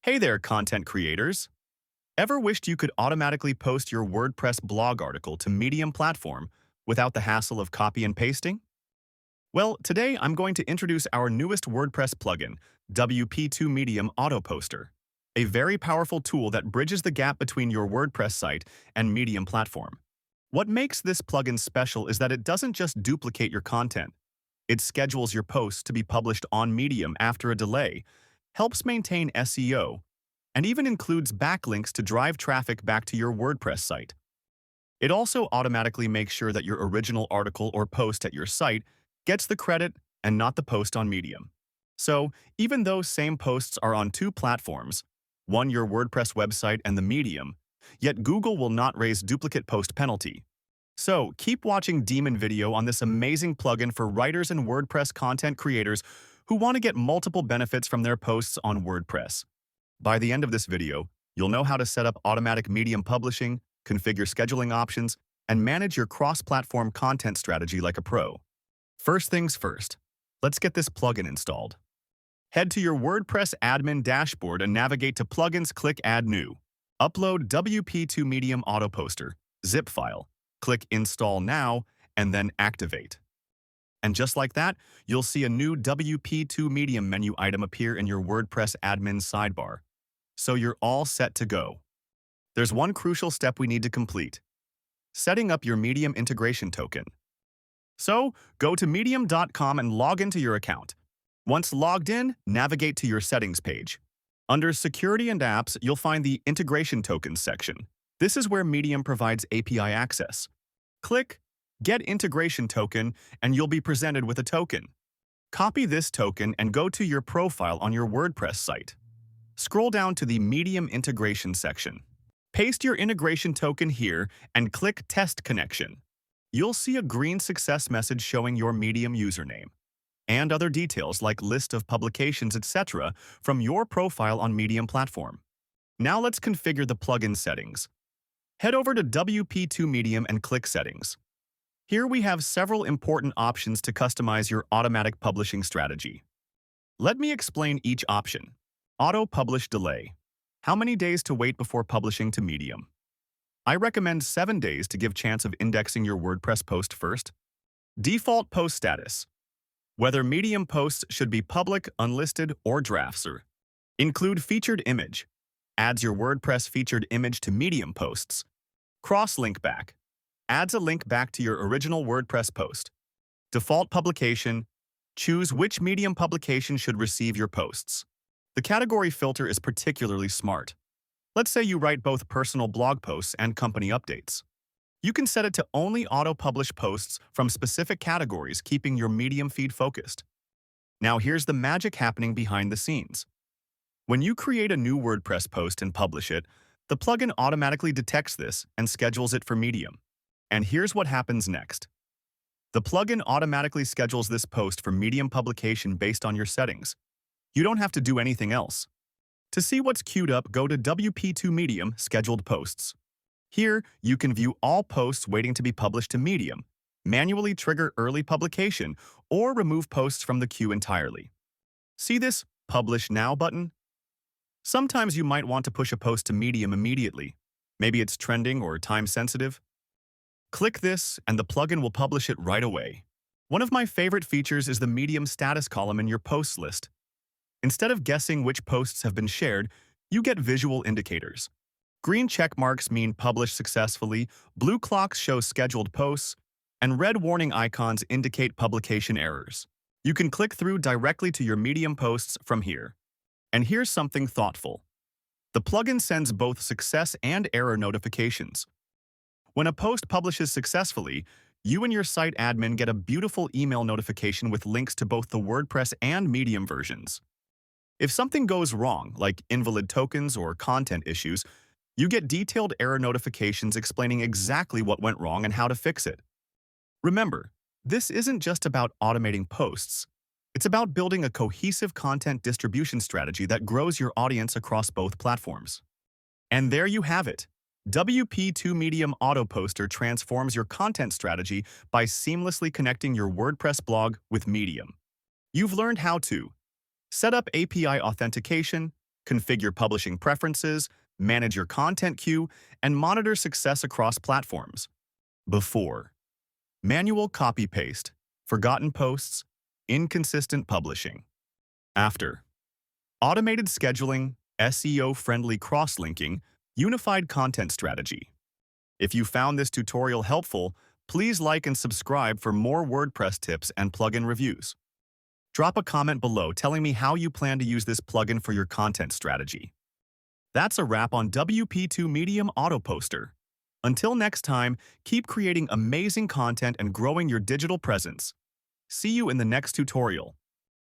Hey there, content creators! Ever wished you could automatically post your WordPress blog article to Medium platform without the hassle of copy and pasting? Well, today I'm going to introduce our newest WordPress plugin, WP2Medium Autoposter, a very powerful tool that bridges the gap between your WordPress site and Medium platform. What makes this plugin special is that it doesn't just duplicate your content. It schedules your posts to be published on Medium after a delay, helps maintain SEO, and even includes backlinks to drive traffic back to your WordPress site. It also automatically makes sure that your original article or post at your site gets the credit and not the post on Medium. So, even though same posts are on two platforms, one your WordPress website and the Medium, yet Google will not raise duplicate post penalty. So, keep watching Demon video on this amazing plugin for writers and WordPress content creators who want to get multiple benefits from their posts on WordPress. By the end of this video, you'll know how to set up automatic Medium publishing, configure scheduling options, and manage your cross-platform content strategy like a pro. First things first, let's get this plugin installed. Head to your WordPress admin dashboard and navigate to Plugins, click Add New. Upload WP2Medium Autoposter, zip file. Click Install Now, and then Activate. And just like that, you'll see a new WP2Medium menu item appear in your WordPress admin sidebar. So you're all set to go. There's one crucial step we need to complete: setting up your Medium integration token. So, go to medium.com and log into your account. Once logged in, navigate to your settings page. Under Security and Apps, you'll find the Integration Tokens section. This is where Medium provides API access. Click Get Integration Token, and you'll be presented with a token. Copy this token and go to your profile on your WordPress site. Scroll down to the Medium Integration section. Paste your integration token here and click Test Connection. You'll see a green success message showing your Medium username and other details like list of publications, etc. from your profile on Medium platform. Now let's configure the plugin settings. Head over to WP2Medium and click Settings. Here we have several important options to customize your automatic publishing strategy. Let me explain each option. Auto Publish Delay. How many days to wait before publishing to Medium? I recommend 7 days to give chance of indexing your WordPress post first. Default Post Status. Whether Medium posts should be public, unlisted, or drafts. Include Featured Image. Adds your WordPress featured image to Medium posts. Cross-link back. Adds a link back to your original WordPress post. Default publication. Choose which Medium publication should receive your posts. The category filter is particularly smart. Let's say you write both personal blog posts and company updates. You can set it to only auto-publish posts from specific categories, keeping your Medium feed focused. Now here's the magic happening behind the scenes. When you create a new WordPress post and publish it, the plugin automatically detects this and schedules it for Medium. And here's what happens next. The plugin automatically schedules this post for Medium publication based on your settings. You don't have to do anything else. To see what's queued up, go to WP2Medium Scheduled Posts. Here, you can view all posts waiting to be published to Medium, manually trigger early publication, or remove posts from the queue entirely. See this Publish Now button? Sometimes you might want to push a post to Medium immediately. Maybe it's trending or time-sensitive. Click this, and the plugin will publish it right away. One of my favorite features is the Medium status column in your posts list. Instead of guessing which posts have been shared, you get visual indicators. Green check marks mean published successfully, blue clocks show scheduled posts, and red warning icons indicate publication errors. You can click through directly to your Medium posts from here. And here's something thoughtful. The plugin sends both success and error notifications. When a post publishes successfully, you and your site admin get a beautiful email notification with links to both the WordPress and Medium versions. If something goes wrong, like invalid tokens or content issues, you get detailed error notifications explaining exactly what went wrong and how to fix it. Remember, this isn't just about automating posts. It's about building a cohesive content distribution strategy that grows your audience across both platforms. And there you have it. WP2Medium Autoposter transforms your content strategy by seamlessly connecting your WordPress blog with Medium. You've learned how to set up API authentication, configure publishing preferences, manage your content queue, and monitor success across platforms. Before, manual copy-paste, forgotten posts, inconsistent publishing. After, automated scheduling, SEO-friendly cross-linking, unified content strategy. If you found this tutorial helpful, please like and subscribe for more WordPress tips and plugin reviews. Drop a comment below telling me how you plan to use this plugin for your content strategy. That's a wrap on WP2Medium Autoposter. Until next time, keep creating amazing content and growing your digital presence. See you in the next tutorial.